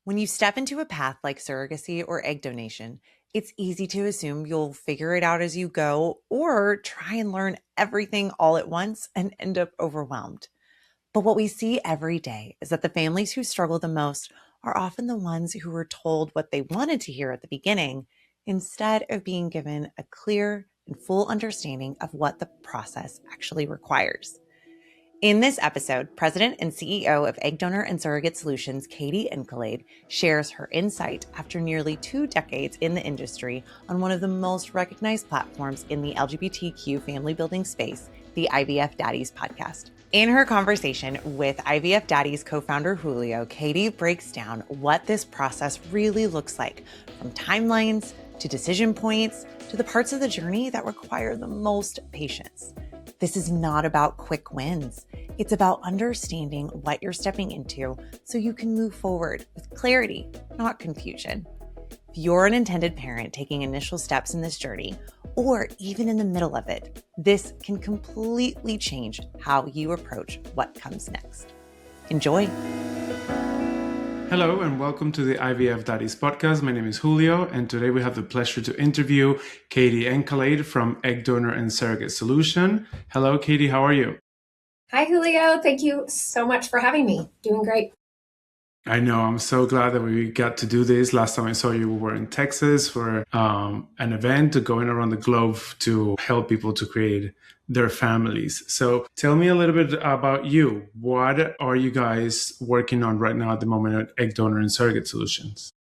When you step into a path like surrogacy or egg donation, it's easy to assume you'll figure it out as you go or try and learn everything all at once and end up overwhelmed. But what we see every day is that the families who struggle the most are often the ones who were told what they wanted to hear at the beginning instead of being given a clear and full understanding of what the process actually requires. In this episode, President and CEO of Egg Donor and Surrogate Solutions, Katy Encalade, shares her insight after nearly 2 decades in the industry on one of the most recognized platforms in the LGBTQ family building space, the IVF Daddies Podcast. In her conversation with IVF Daddies co-founder Julio, Katy breaks down what this process really looks like, from timelines to decision points to the parts of the journey that require the most patience. This is not about quick wins. It's about understanding what you're stepping into so you can move forward with clarity, not confusion. If you're an intended parent taking initial steps in this journey, or even in the middle of it, this can completely change how you approach what comes next. Enjoy. Hello and welcome to the IVF Daddies Podcast. My name is Julio, and today we have the pleasure to interview Katy Encalade from Egg Donor and Surrogate Solution. Hello, Katy. How are you? Hi, Julio. Thank you so much for having me. Doing great. I know. I'm so glad that we got to do this. Last time I saw you, we were in Texas for an event going around the globe to help people to create their families. So tell me a little bit about you. What are you guys working on right now at the moment at Egg Donor and Surrogate Solutions?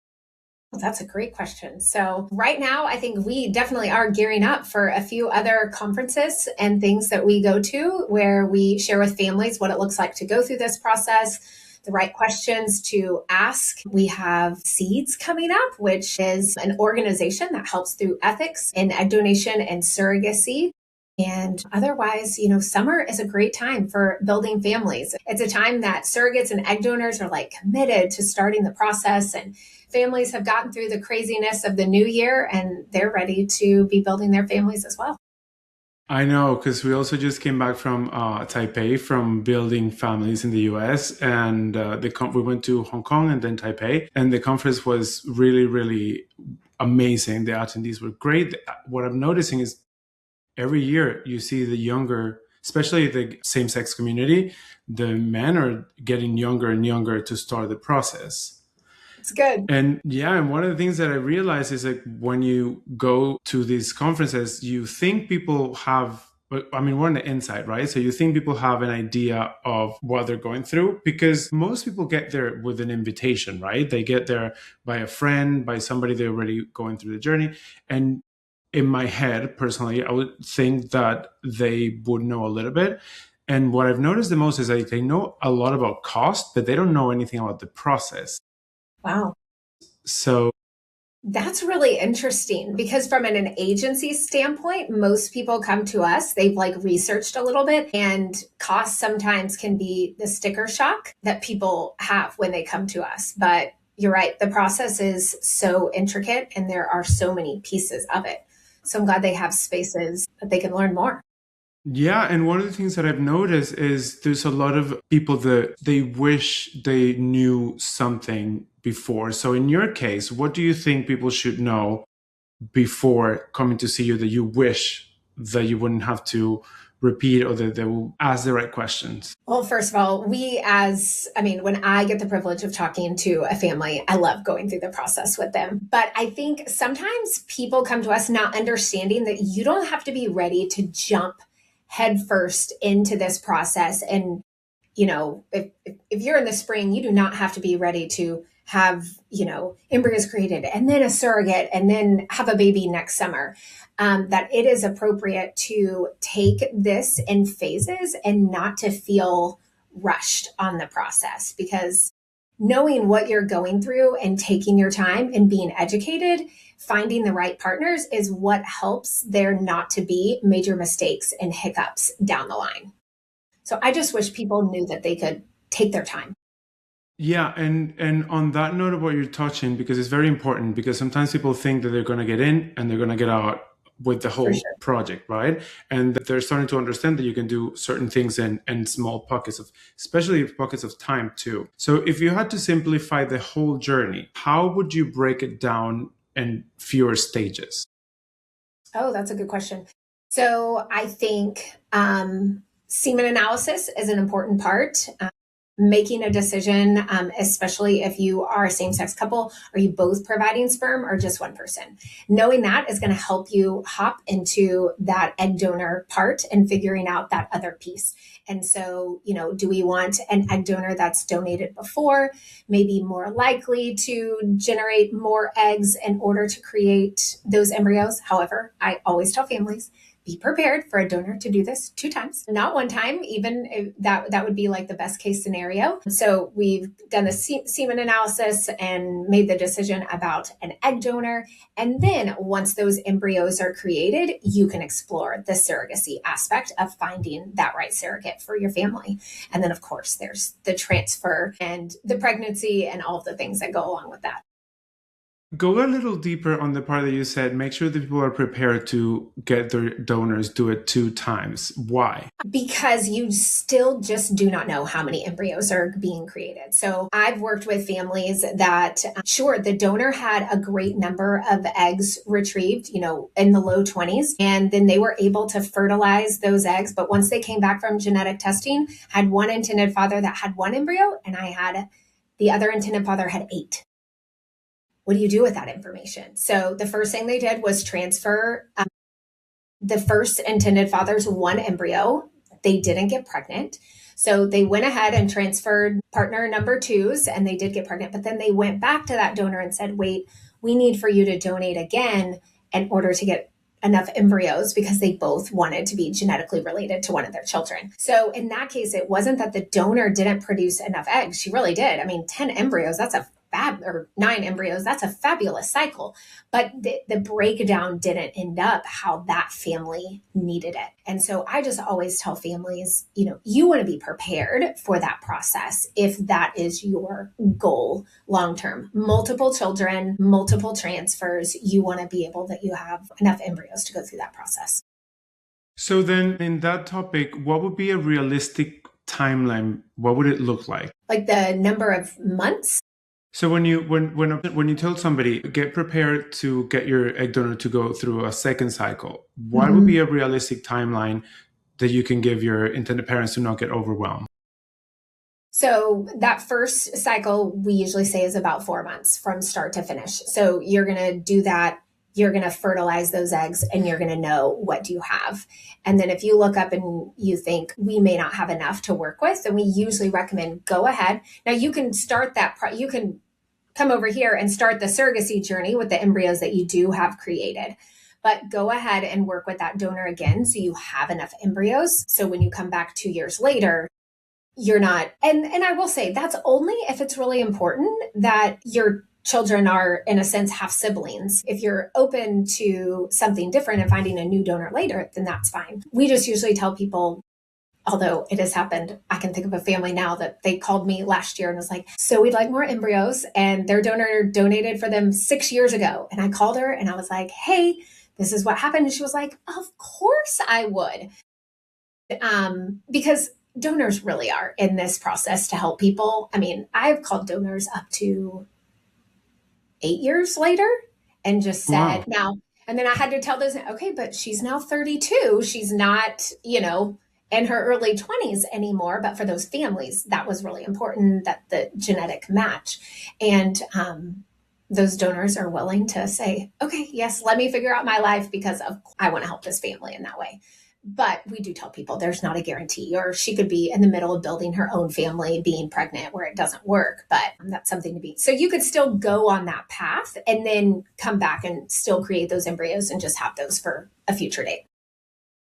Well, that's a great question. So right now, I think we definitely are gearing up for a few other conferences and things that we go to where we share with families what it looks like to go through this process, the right questions to ask. We have Seeds coming up, which is an organization that helps through ethics in egg donation and surrogacy. And otherwise, summer is a great time for building families. It's a time that surrogates and egg donors are committed to starting the process, and families have gotten through the craziness of the new year and they're ready to be building their families as well. I know, because we also just came back from Taipei from building families in the US, and we went to Hong Kong and then Taipei, and the conference was really, really amazing. The attendees were great. What I'm noticing is every year you see the younger, especially the same-sex community, the men are getting younger and younger to start the process. It's good. And one of the things that I realized is when you go to these conferences, you think people have, we're on the inside, right? So you think people have an idea of what they're going through, because most people get there with an invitation, right? They get there by a friend, by somebody they're already going through the journey. And in my head, personally, I would think that they would know a little bit. And what I've noticed the most is they know a lot about cost, but they don't know anything about the process. Wow. So that's really interesting, because from an agency standpoint, most people come to us, they've researched a little bit, and cost sometimes can be the sticker shock that people have when they come to us. But you're right, the process is so intricate and there are so many pieces of it. So I'm glad they have spaces that they can learn more. Yeah, and one of the things that I've noticed is there's a lot of people that they wish they knew something before. So in your case, what do you think people should know before coming to see you that you wish that you wouldn't have to repeat, or that they will ask the right questions? Well, first of all, when I get the privilege of talking to a family, I love going through the process with them. But I think sometimes people come to us not understanding that you don't have to be ready to jump headfirst into this process. And, if you're in the spring, you do not have to be ready to have, embryos created and then a surrogate and then have a baby next summer. That it is appropriate to take this in phases and not to feel rushed on the process, because knowing what you're going through and taking your time and being educated, finding the right partners is what helps there not to be major mistakes and hiccups down the line. So I just wish people knew that they could take their time. Yeah, and on that note of what you're touching, because it's very important, because sometimes people think that they're going to get in and they're going to get out with the whole project, right? And they're starting to understand that you can do certain things in small pockets of, especially pockets of time too. So if you had to simplify the whole journey, how would you break it down in fewer stages? Oh, that's a good question. So I think semen analysis is an important part. Making a decision, especially if you are a same-sex couple, are you both providing sperm or just one person? Knowing that is going to help you hop into that egg donor part and figuring out that other piece. And so, do we want an egg donor that's donated before, maybe more likely to generate more eggs in order to create those embryos? However, I always tell families, be prepared for a donor to do this 2 times, not 1 time. Even that would be like the best case scenario. So we've done the semen analysis and made the decision about an egg donor. And then once those embryos are created, you can explore the surrogacy aspect of finding that right surrogate for your family. And then of course there's the transfer and the pregnancy and all of the things that go along with that. Go a little deeper on the part that you said, make sure that people are prepared to get their donors, do it 2 times. Why? Because you still just do not know how many embryos are being created. So I've worked with families that, sure, the donor had a great number of eggs retrieved, in the low 20s, and then they were able to fertilize those eggs. But once they came back from genetic testing, had one intended father that had 1 embryo, and the other intended father had 8. What do you do with that information? So the first thing they did was transfer the first intended father's 1 embryo. They didn't get pregnant. So they went ahead and transferred partner number 2's, and they did get pregnant. But then they went back to that donor and said, wait, we need for you to donate again in order to get enough embryos, because they both wanted to be genetically related to one of their children. So in that case, it wasn't that the donor didn't produce enough eggs. She really did. 10 embryos, or 9 embryos, that's a fabulous cycle. But the breakdown didn't end up how that family needed it. And so I just always tell families, you want to be prepared for that process if that is your goal long-term. Multiple children, multiple transfers, you want to be able that you have enough embryos to go through that process. So then in that topic, what would be a realistic timeline? What would it look like? Like the number of months? So when you tell somebody, get prepared to get your egg donor to go through a second cycle, what would be a realistic timeline that you can give your intended parents to not get overwhelmed? So that first cycle, we usually say, is about 4 months from start to finish. So you're going to do that. You're going to fertilize those eggs, and you're going to know what do you have. And then if you look up and you think we may not have enough to work with, then we usually recommend go ahead. Now you can start you can come over here and start the surrogacy journey with the embryos that you do have created. But go ahead and work with that donor again so you have enough embryos. So when you come back 2 years later, you're not, and I will say that's only if it's really important that your children are, in a sense, half siblings. If you're open to something different and finding a new donor later, then that's fine. We just usually tell people, although it has happened, I can think of a family now that they called me last year and was like, so we'd like more embryos, and their donor donated for them 6 years ago. And I called her and I was like, hey, this is what happened. And she was like, of course I would. Because donors really are in this process to help people. I've called donors up to 8 years later and just said, wow. Now, and then I had to tell those, okay, but she's now 32. She's not, in her early 20s anymore. But for those families, that was really important, that the genetic match. And those donors are willing to say, okay, yes, let me figure out my life because I want to help this family in that way. But we do tell people there's not a guarantee, or she could be in the middle of building her own family, being pregnant, where it doesn't work. But that's something to be. So you could still go on that path and then come back and still create those embryos and just have those for a future date.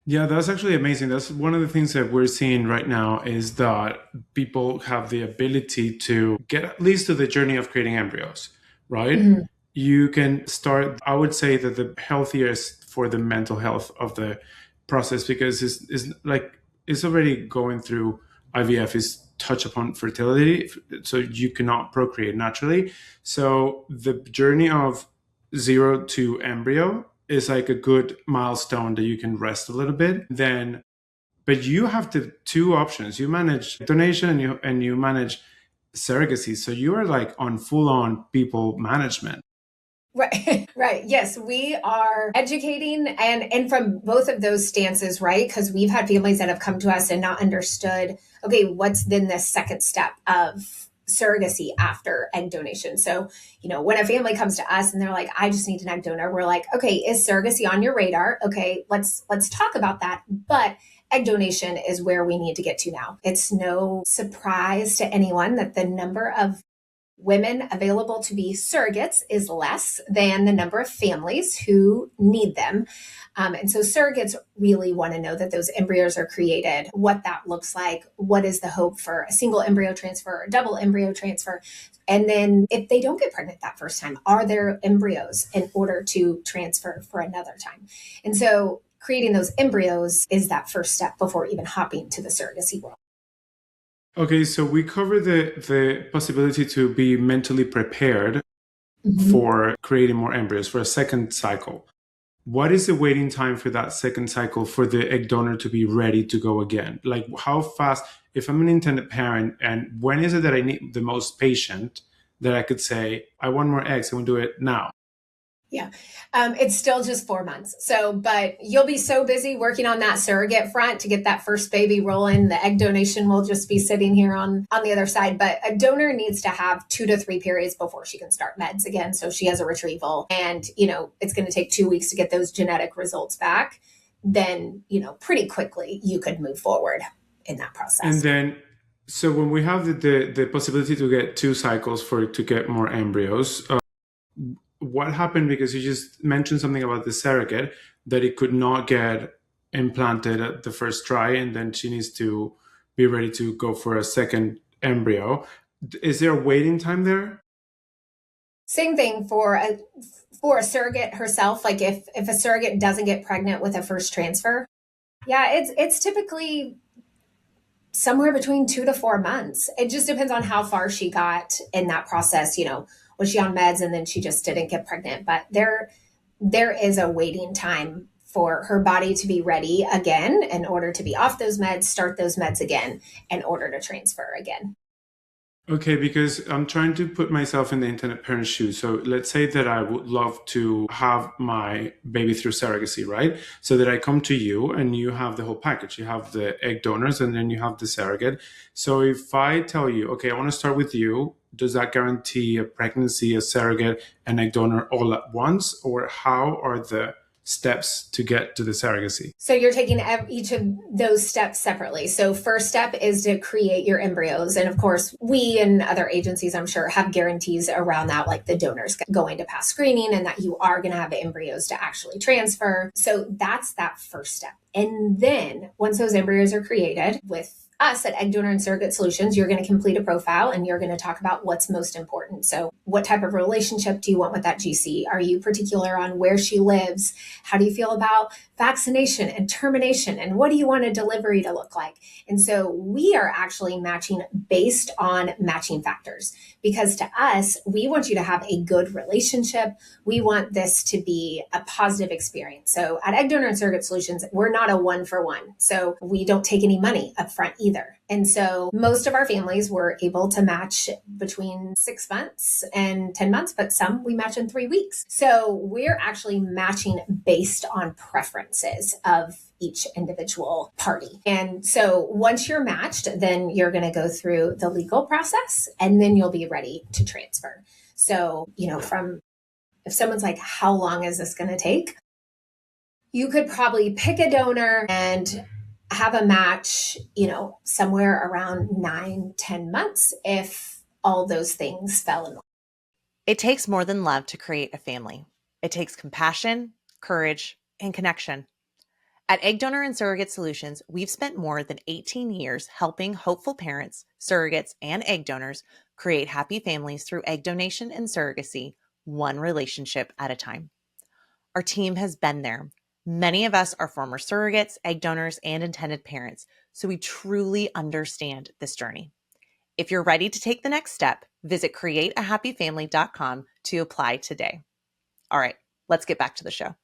Yeah, that's actually amazing. That's one of the things that we're seeing right now, is that people have the ability to get at least to the journey of creating embryos, right? Mm-hmm. You can start, I would say that the healthiest for the mental health of the process, because it's already going through IVF, is touch upon fertility, so you cannot procreate naturally. So the journey of 0 to embryo is like a good milestone that you can rest a little bit. Then, but you have the two options. You manage donation and you manage surrogacy. So you are like on full on people management. Right, right. Yes, we are educating and from both of those stances, right? Because we've had families that have come to us and not understood, okay, what's then the second step of surrogacy after egg donation. So, when a family comes to us and they're like, I just need an egg donor, we're like, okay, is surrogacy on your radar? Okay, let's talk about that. But egg donation is where we need to get to now. It's no surprise to anyone that the number of women available to be surrogates is less than the number of families who need them. And so surrogates really want to know that those embryos are created, what that looks like, what is the hope for a single embryo transfer or double embryo transfer. And then if they don't get pregnant that first time, are there embryos in order to transfer for another time? And so creating those embryos is that first step before even hopping to the surrogacy world. Okay, so we cover the possibility to be mentally prepared for creating more embryos for a second cycle. What is the waiting time for that second cycle for the egg donor to be ready to go again? Like how fast, if I'm an intended parent, and when is it that I need the most patient that I could say, I want more eggs, I want to do it now? Yeah. It's still just 4 months. So, but you'll be so busy working on that surrogate front to get that first baby rolling. The egg donation will just be sitting here on the other side. But a donor needs to have 2 to 3 periods before she can start meds again. So she has a retrieval and, it's going to take 2 weeks to get those genetic results back. Then, pretty quickly you could move forward in that process. And then, so when we have the possibility to get 2 cycles to get more embryos, what happened? Because you just mentioned something about the surrogate, that it could not get implanted at the first try, and then she needs to be ready to go for a second embryo. Is there a waiting time there? Same thing for a surrogate herself. Like if a surrogate doesn't get pregnant with a first transfer, yeah, it's typically somewhere between 2 to 4 months. It just depends on how far she got in that process. Was she on meds and then she just didn't get pregnant? But there is a waiting time for her body to be ready again in order to be off those meds, start those meds again in order to transfer again. Okay, because I'm trying to put myself in the intended parent's shoes. So let's say that I would love to have my baby through surrogacy, right? So that I come to you and you have the whole package. You have the egg donors and then you have the surrogate. So if I tell you, okay, I want to start with you, does that guarantee a pregnancy, a surrogate, an egg donor all at once? Or how are the steps to get to the surrogacy? So you're taking each of those steps separately. So first step is to create your embryos. And of course, we and other agencies, I'm sure, have guarantees around that, like the donor's going to pass screening and that you are going to have embryos to actually transfer. So that's that first step. And then once those embryos are created with us at Egg Donor and Surrogate Solutions, you're going to complete a profile and you're going to talk about what's most important. So what type of relationship do you want with that GC? Are you particular on where she lives? How do you feel about vaccination and termination? And what do you want a delivery to look like? And so we are actually matching based on matching factors, because to us, we want you to have a good relationship. We want this to be a positive experience. So at Egg Donor and Surrogate Solutions, we're not a 1-for-1. So we don't take any money up front either. And so most of our families were able to match between 6 months and 10 months, but some we match in 3 weeks. So we're actually matching based on preferences of each individual party. And so once you're matched, then you're going to go through the legal process and then you'll be ready to transfer. So, if someone's like, how long is this going to take? You could probably pick a donor and have a match, somewhere around 9-10 months if all those things fell in line. It takes more than love to create a family. It takes compassion, courage, and connection. At Egg Donor and Surrogate Solutions, we've spent more than 18 years helping hopeful parents, surrogates, and egg donors create happy families through egg donation and surrogacy, one relationship at a time. Our team has been there. Many of us are former surrogates, egg donors, and intended parents, so we truly understand this journey. If you're ready to take the next step, visit createahappyfamily.com to apply today. All right, let's get back to the show.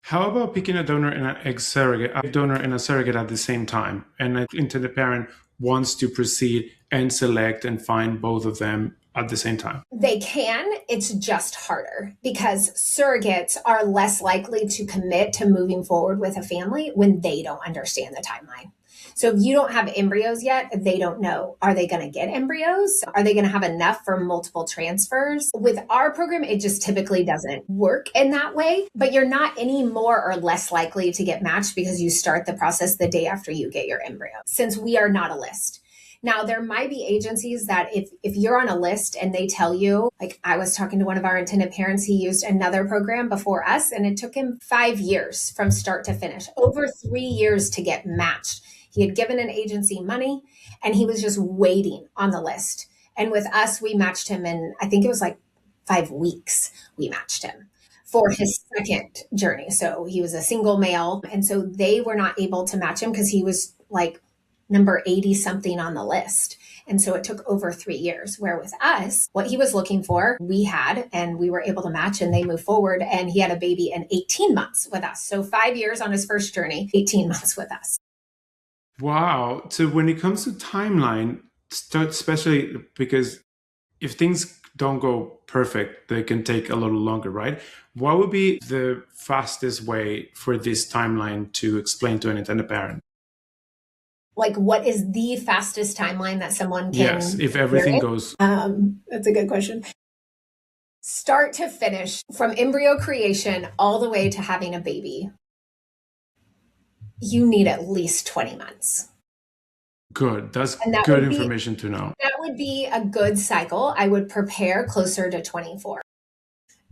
How about picking a donor and an egg surrogate, a donor and a surrogate at the same time? And an intended parent wants to proceed and select and find both of them at the same time. They can, it's just harder because surrogates are less likely to commit to moving forward with a family when they don't understand the timeline. So if you don't have embryos yet, they don't know. Are they going to get embryos? Are they going to have enough for multiple transfers? With our program, it just typically doesn't work in that way, but you're not any more or less likely to get matched because you start the process the day after you get your embryo, since we are not a list. Now, there might be agencies that if you're on a list and they tell you, like I was talking to one of our intended parents, he used another program before us, and it took him 5 years from start to finish, over 3 years to get matched. He had given an agency money and he was just waiting on the list. And with us, we matched him in, I think it was like 5 weeks, we matched him for his second journey. So he was a single male. And so they were not able to match him because he was like number 80 something on the list. And so it took over 3 years, where with us, what he was looking for, we had, and we were able to match, and they moved forward, and he had a baby in 18 months with us. So 5 years on his first journey, 18 months with us. Wow. So when it comes to timeline, especially because if things don't go perfect, they can take a little longer, right? What would be the fastest way for this timeline to explain to an intended parent? Like, what is the fastest timeline that someone can? Yes, if everything goes. That's a good question. Start to finish, from embryo creation all the way to having a baby, you need at least 20 months. Good. That's good information to know. That would be a good cycle. I would prepare closer to 24.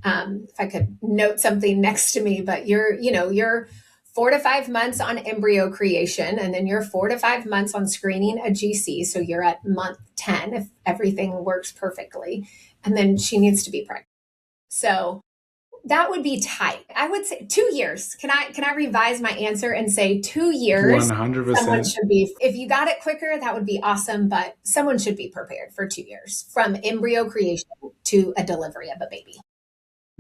If I could note something next to me, but you're 4 to 5 months on embryo creation, and then you're 4 to 5 months on screening a GC. So you're at month 10 if everything works perfectly. And then she needs to be pregnant. So that would be tight. I would say 2 years. Can I revise my answer and say 2 years? 100%. Someone should be, if you got it quicker, that would be awesome. But someone should be prepared for 2 years from embryo creation to a delivery of a baby.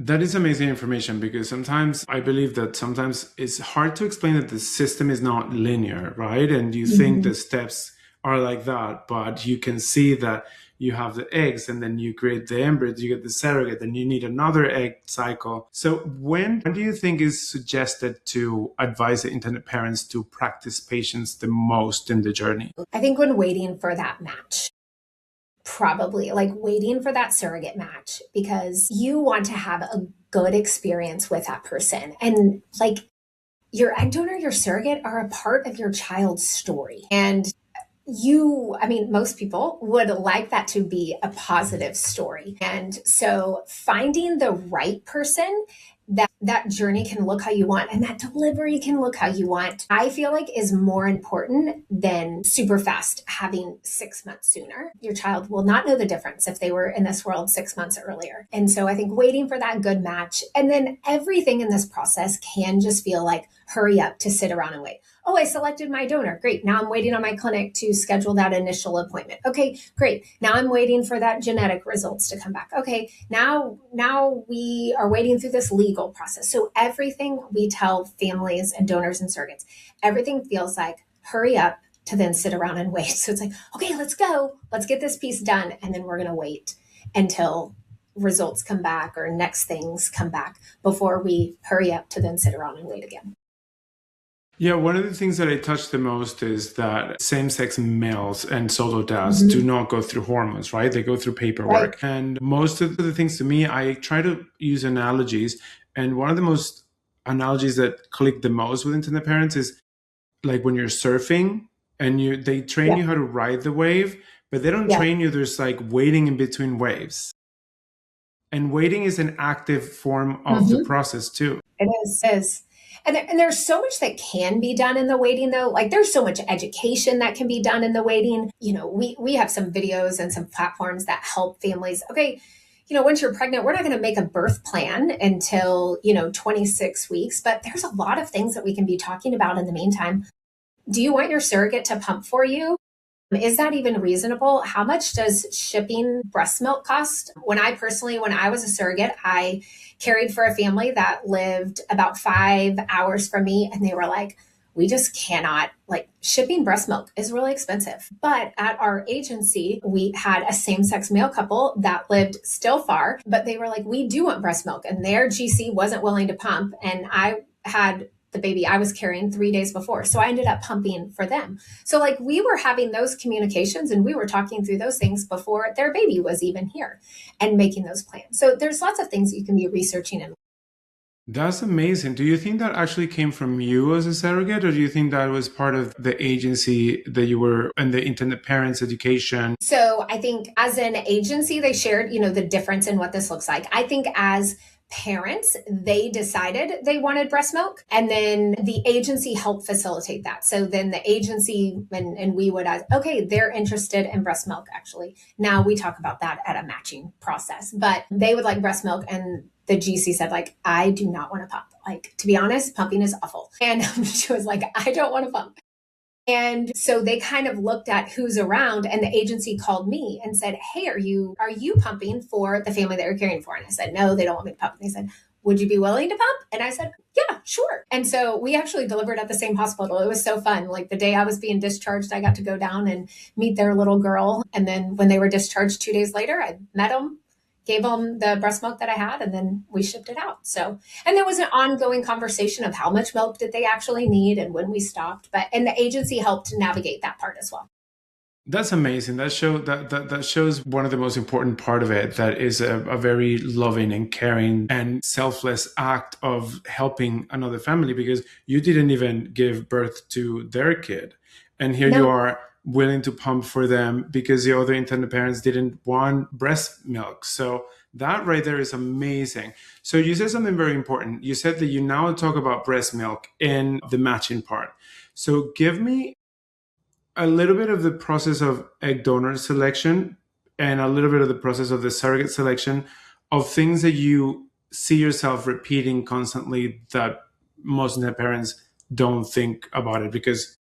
That is amazing information, because sometimes I believe that sometimes it's hard to explain that the system is not linear, right? And you think the steps are like that, but you can see that you have the eggs and then you create the embryos, you get the surrogate, then you need another egg cycle. So when do you think is suggested to advise the intended parents to practice patience the most in the journey? I think when waiting for that match. Probably like waiting for that surrogate match, because you want to have a good experience with that person. And like your egg donor, your surrogate are a part of your child's story. And most people would like that to be a positive story. And so finding the right person, that journey can look how you want, and that delivery can look how you want, I feel like is more important than super fast having 6 months sooner. Your child will not know the difference if they were in this world 6 months earlier. And so I think waiting for that good match, and then everything in this process can just feel like hurry up to sit around and wait. Oh, I selected my donor. Great. Now I'm waiting on my clinic to schedule that initial appointment. Okay, great. Now I'm waiting for that genetic results to come back. Okay, now we are waiting through this legal process. So everything we tell families and donors and surrogates, everything feels like hurry up to then sit around and wait. So it's like, okay, let's go. Let's get this piece done. And then we're going to wait until results come back or next things come back before we hurry up to then sit around and wait again. Yeah, one of the things that I touch the most is that same-sex males and solo dads do not go through hormones, right? They go through paperwork. Right. And most of the things, to me, I try to use analogies. And one of the most analogies that click the most with intended parents is like when you're surfing and they train you how to ride the wave, but they don't train you. There's like waiting in between waves. And waiting is an active form of the process too. It is. And there's so much that can be done in the waiting, though. Like there's so much education that can be done in the waiting. We have some videos and some platforms that help families. Okay, once you're pregnant, we're not going to make a birth plan until, 26 weeks. But there's a lot of things that we can be talking about in the meantime. Do you want your surrogate to pump for you? Is that even reasonable? How much does shipping breast milk cost? When I was a surrogate, I carried for a family that lived about 5 hours from me, and they were like, we just cannot, like, shipping breast milk is really expensive. But at our agency, we had a same-sex male couple that lived still far, but they were like, we do want breast milk. And their GC wasn't willing to pump. And I had the baby I was carrying 3 days before. So I ended up pumping for them. So like we were having those communications and we were talking through those things before their baby was even here and making those plans. So there's lots of things you can be researching. And that's amazing. Do you think that actually came from you as a surrogate, or do you think that was part of the agency that you were in, the intended parents education? So I think as an agency, they shared, the difference in what this looks like. I think as parents, they decided they wanted breast milk, and then the agency helped facilitate that. So then the agency and we would ask, okay, they're interested in breast milk. Actually, now we talk about that at a matching process, but they would like breast milk, and the GC said, like, I do not want to pump. Like, to be honest, pumping is awful. And she was like, I don't want to pump. And so they kind of looked at who's around, and the agency called me and said, hey, are you pumping for the family that you're caring for? And I said, no, they don't want me to pump. And they said, would you be willing to pump? And I said, yeah, sure. And so we actually delivered at the same hospital. It was so fun. Like the day I was being discharged, I got to go down and meet their little girl. And then when they were discharged 2 days later, I met them, gave them the breast milk that I had, and then we shipped it out. So, and there was an ongoing conversation of how much milk did they actually need and when we stopped. And the agency helped navigate that part as well. That's amazing. That shows one of the most important part of it, that is a very loving and caring and selfless act of helping another family, because you didn't even give birth to their kid. And here you are willing to pump for them because the other intended parents didn't want breast milk. So that right there is amazing. So you said something very important. You said that you now talk about breast milk in the matching part. So give me a little bit of the process of egg donor selection and a little bit of the process of the surrogate selection of things that you see yourself repeating constantly that most of the parents don't think about it. Because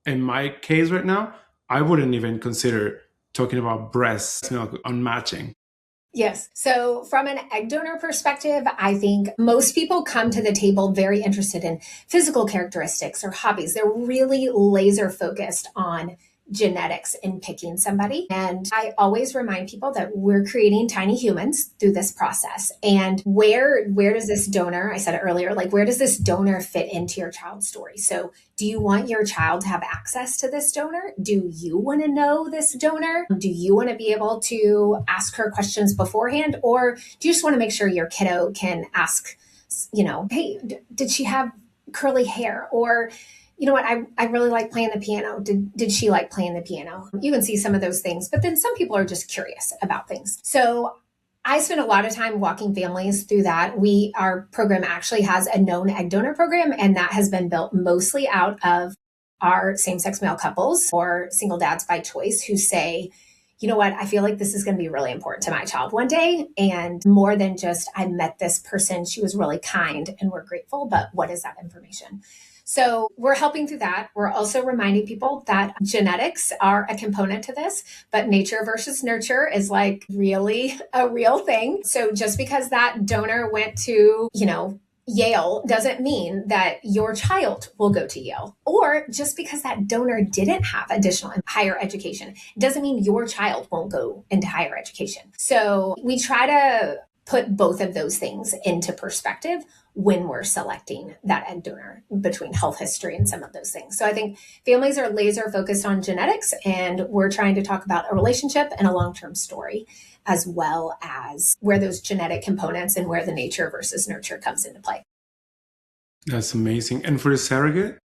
in my case right now, I wouldn't even consider talking about breast milk on matching. Yes. So from an egg donor perspective, I think most people come to the table very interested in physical characteristics or hobbies. They're really laser focused on genetics in picking somebody. And I always remind people that we're creating tiny humans through this process. And where does this donor, I said it earlier, like where does this donor fit into your child's story? So do you want your child to have access to this donor? Do you want to know this donor? Do you want to be able to ask her questions beforehand? Or do you just want to make sure your kiddo can ask, hey, did she have curly hair? Or you know what, I really like playing the piano. Did she like playing the piano? You can see some of those things, but then some people are just curious about things. So I spend a lot of time walking families through that. Our program actually has a known egg donor program, and that has been built mostly out of our same-sex male couples or single dads by choice who say, you know what, I feel like this is going to be really important to my child one day. And more than just, I met this person, she was really kind and we're grateful, but what is that information? So we're helping through that. We're also reminding people that genetics are a component to this, but nature versus nurture is like really a real thing. So just because that donor went to, Yale doesn't mean that your child will go to Yale. Or just because that donor didn't have additional higher education doesn't mean your child won't go into higher education. So we try to put both of those things into perspective when we're selecting that egg donor between health history and some of those things. So I think families are laser focused on genetics, and we're trying to talk about a relationship and a long-term story, as well as where those genetic components and where the nature versus nurture comes into play. That's amazing. And for the surrogate?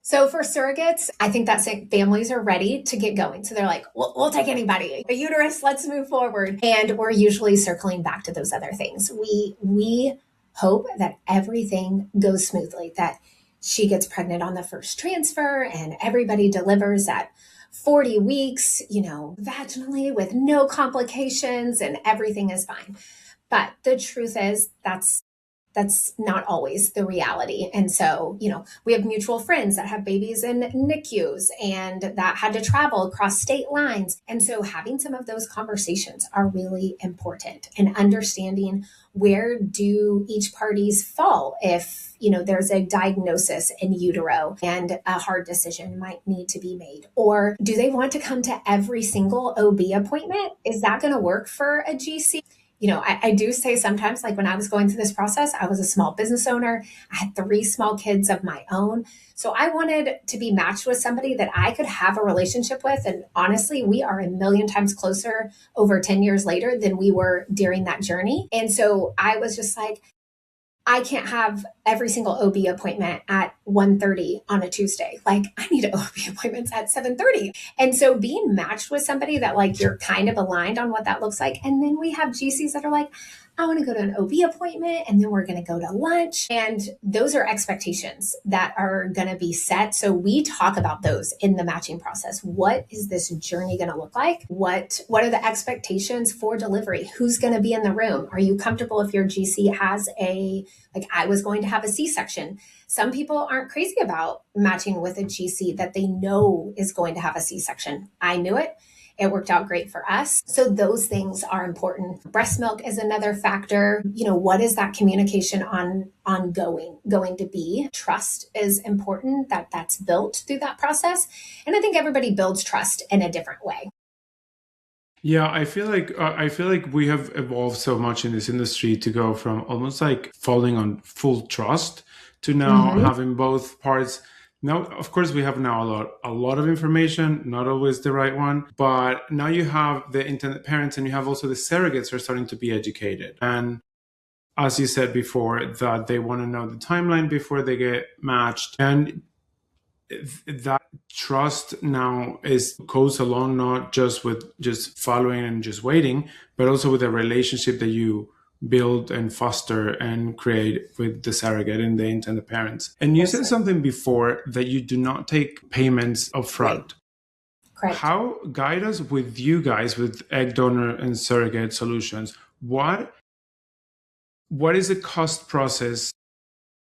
So for surrogates, I think that families are ready to get going. So they're like, we'll take anybody. A uterus, let's move forward. And we're usually circling back to those other things. We hope that everything goes smoothly, that she gets pregnant on the first transfer and everybody delivers at 40 weeks, vaginally with no complications and everything is fine. But the truth is that's that's not always the reality. And so, we have mutual friends that have babies in NICUs and that had to travel across state lines. And so having some of those conversations are really important, and understanding where do each parties fall if there's a diagnosis in utero and a hard decision might need to be made. Or do they want to come to every single OB appointment? Is that going to work for a GC? I do say sometimes, like when I was going through this process, I was a small business owner. I had 3 small kids of my own. So I wanted to be matched with somebody that I could have a relationship with. And honestly, we are a million times closer over 10 years later than we were during that journey. And so I was just like, I can't have every single OB appointment at 1:30 on a Tuesday. Like, I need OB appointments at 7:30. And so being matched with somebody that like you're kind of aligned on what that looks like. And then we have GCs that are like, I want to go to an OB appointment and then we're going to go to lunch. And those are expectations that are going to be set. So we talk about those in the matching process. What is this journey going to look like? What are the expectations for delivery? Who's going to be in the room? Are you comfortable if your GC has I was going to have a C-section. Some people aren't crazy about matching with a GC that they know is going to have a C-section. I knew it. It worked out great for us. So those things are important. Breast milk is another factor. What is that communication going to be? Trust is important, that's built through that process. And I think everybody builds trust in a different way. Yeah, I feel like we have evolved so much in this industry to go from almost like falling on full trust to now having both parts. Now, of course, we have now a lot of information, not always the right one, but now you have the intended parents and you have also the surrogates are starting to be educated. And as you said before, that they want to know the timeline before they get matched. And that trust now goes along not just with just following and just waiting, but also with the relationship that you build and foster and create with the surrogate and the intended parents. And you said something before that you do not take payments upfront. Correct. How guide us with you guys with egg donor and surrogate solutions? What is the cost process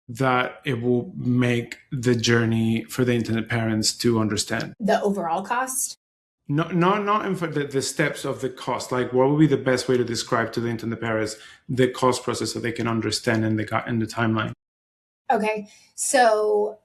that it will make the journey for the intended parents to understand? The overall cost? Not the steps of the cost. Like, what would be the best way to describe to the intended parents the cost process so they can understand in the timeline? Okay, so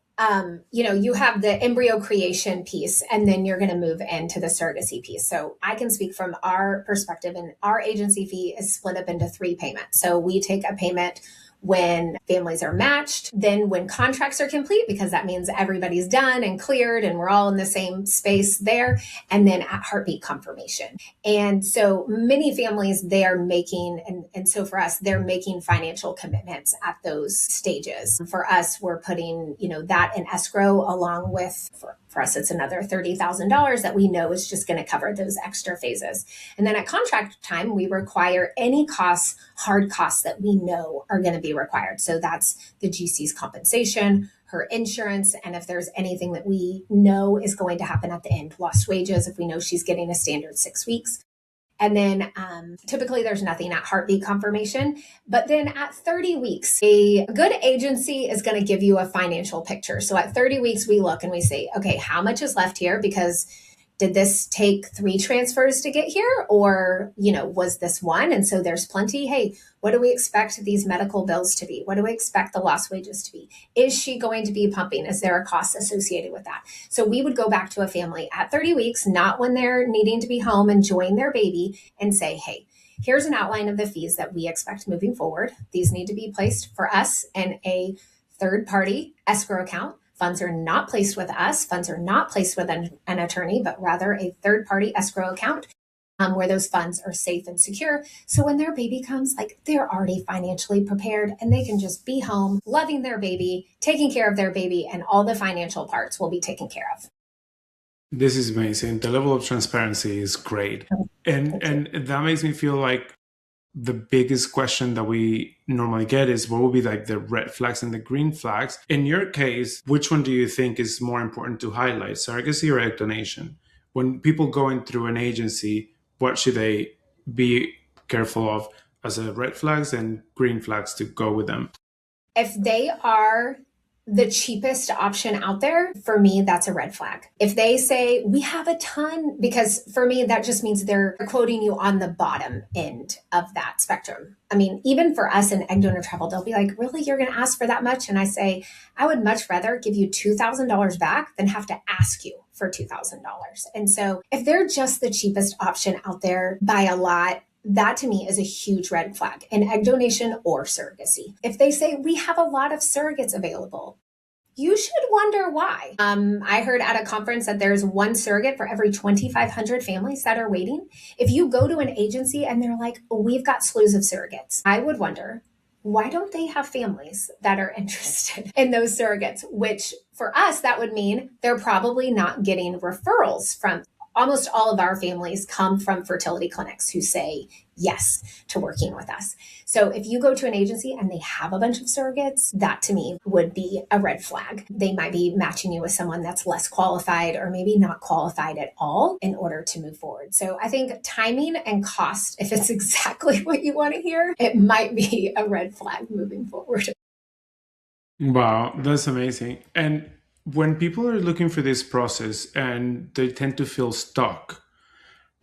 you have the embryo creation piece, and then you're going to move into the surrogacy piece. So I can speak from our perspective, and our agency fee is split up into 3 payments. So we take a payment when families are matched, then when contracts are complete, because that means everybody's done and cleared and we're all in the same space there, and then at heartbeat confirmation. And so many families, they are making, and so for us, they're making financial commitments at those stages. For us, we're putting, that in escrow along with, for us, it's another $30,000 that we know is just going to cover those extra phases. And then at contract time, we require any costs, hard costs that we know are going to be required. So that's the GC's compensation, her insurance, and if there's anything that we know is going to happen at the end, lost wages, if we know she's getting a standard 6 weeks. And then typically there's nothing at heartbeat confirmation. But then at 30 weeks, a good agency is going to give you a financial picture. So at 30 weeks, we look and we say, okay, how much is left here? Because did this take 3 transfers to get here? Or, was this one? And so there's plenty. Hey, what do we expect these medical bills to be? What do we expect the lost wages to be? Is she going to be pumping? Is there a cost associated with that? So we would go back to a family at 30 weeks, not when they're needing to be home enjoying their baby, and say, hey, here's an outline of the fees that we expect moving forward. These need to be placed for us in a third-party escrow account. Funds are not placed with us. Funds are not placed with an attorney, but rather a third-party escrow account where those funds are safe and secure. So when their baby comes, they're already financially prepared and they can just be home, loving their baby, taking care of their baby, and all the financial parts will be taken care of. This is amazing. The level of transparency is great. And that makes me feel like the biggest question that we normally get is what will be like the red flags and the green flags. In your case, which one do you think is more important to highlight, surrogacy or egg donation? When people going through an agency, what should they be careful of as a red flags and green flags to go with them? If they are the cheapest option out there, for me, that's a red flag. If they say, we have a ton, because for me, that just means they're quoting you on the bottom end of that spectrum. I mean, even for us in egg donor travel, they'll be like, really, you're going to ask for that much? And I say, I would much rather give you $2,000 back than have to ask you for $2,000. And so if they're just the cheapest option out there by a lot, that to me is a huge red flag in egg donation or surrogacy. If they say we have a lot of surrogates available, you should wonder why. I heard at a conference that there's one surrogate for every 2,500 families that are waiting. If you go to an agency and they're like, we've got slews of surrogates, I would wonder, why don't they have families that are interested in those surrogates? Which for us, that would mean they're probably not getting referrals from. Almost all of our families come from fertility clinics who say yes to working with us. So if you go to an agency and they have a bunch of surrogates, that to me would be a red flag. They might be matching you with someone that's less qualified or maybe not qualified at all in order to move forward. So I think timing and cost, if it's exactly what you want to hear, it might be a red flag moving forward. Wow, that's amazing. And when people are looking for this process and they tend to feel stuck,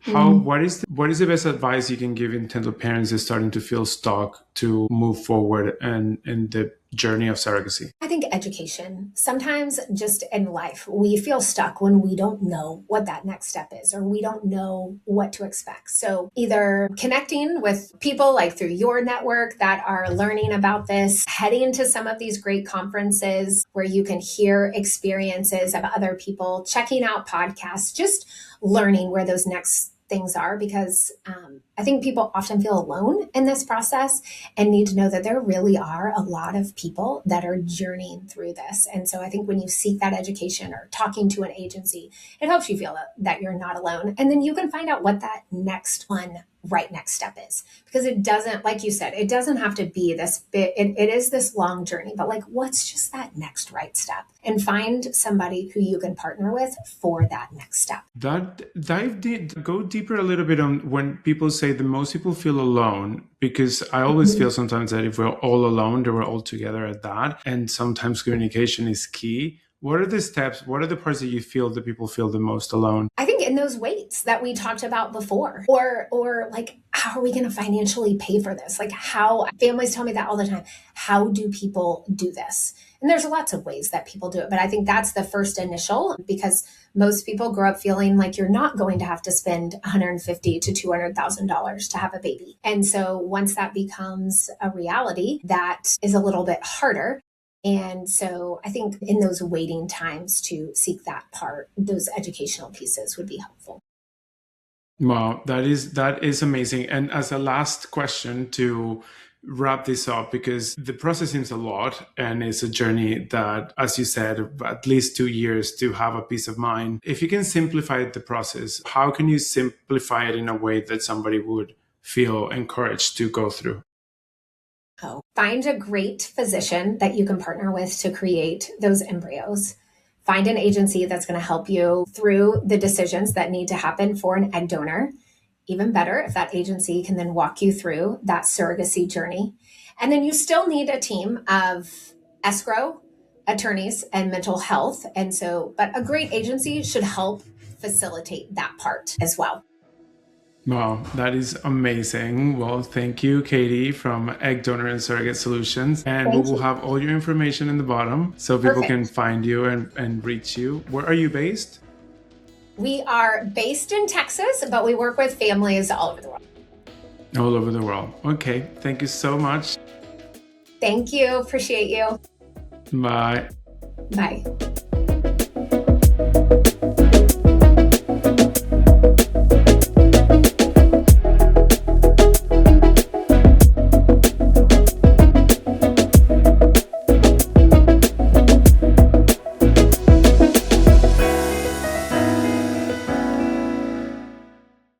what is the best advice you can give in terms of parents that are starting to feel stuck to move forward and in the journey of surrogacy? I think education. Sometimes just in life, we feel stuck when we don't know what that next step is, or we don't know what to expect. So either connecting with people like through your network that are learning about this, heading to some of these great conferences where you can hear experiences of other people, checking out podcasts, just learning where those next things are, because I think people often feel alone in this process and need to know that there really are a lot of people that are journeying through this. And so I think when you seek that education or talking to an agency, it helps you feel that you're not alone. And then you can find out what that next step is, because it doesn't, like you said, it doesn't have to be this bit. It is this long journey, but like, what's just that next right step? And find somebody who you can partner with for that next step. Go deeper a little bit on when people say that most people feel alone, because I always feel sometimes that if we're all alone, then we're all together at that. And sometimes communication is key. What are the steps? What are the parts that you feel that people feel the most alone? I think in those weights that we talked about before, or like, how are we going to financially pay for this? Like, how families tell me that all the time. How do people do this? And there's lots of ways that people do it, but I think that's the first initial, because most people grow up feeling like you're not going to have to spend $150,000 to $200,000 to have a baby. And so once that becomes a reality, that is a little bit harder. And so I think in those waiting times to seek that part, those educational pieces would be helpful. Wow, that is amazing. And as a last question to wrap this up, because the process seems a lot and it's a journey that, as you said, at least 2 years to have a peace of mind. If you can simplify the process, how can you simplify it in a way that somebody would feel encouraged to go through? Find a great physician that you can partner with to create those embryos. Find an agency that's going to help you through the decisions that need to happen for an egg donor. Even better if that agency can then walk you through that surrogacy journey. And then you still need a team of escrow, attorneys, and mental health. But a great agency should help facilitate that part as well. Wow, that is amazing. Well, thank you, Katy from Egg Donor and Surrogate Solutions. And we will have all your information in the bottom so people can find you and reach you. Where are you based? We are based in Texas, but we work with families all over the world. All over the world. Okay, thank you so much. Thank you. Appreciate you. Bye. Bye.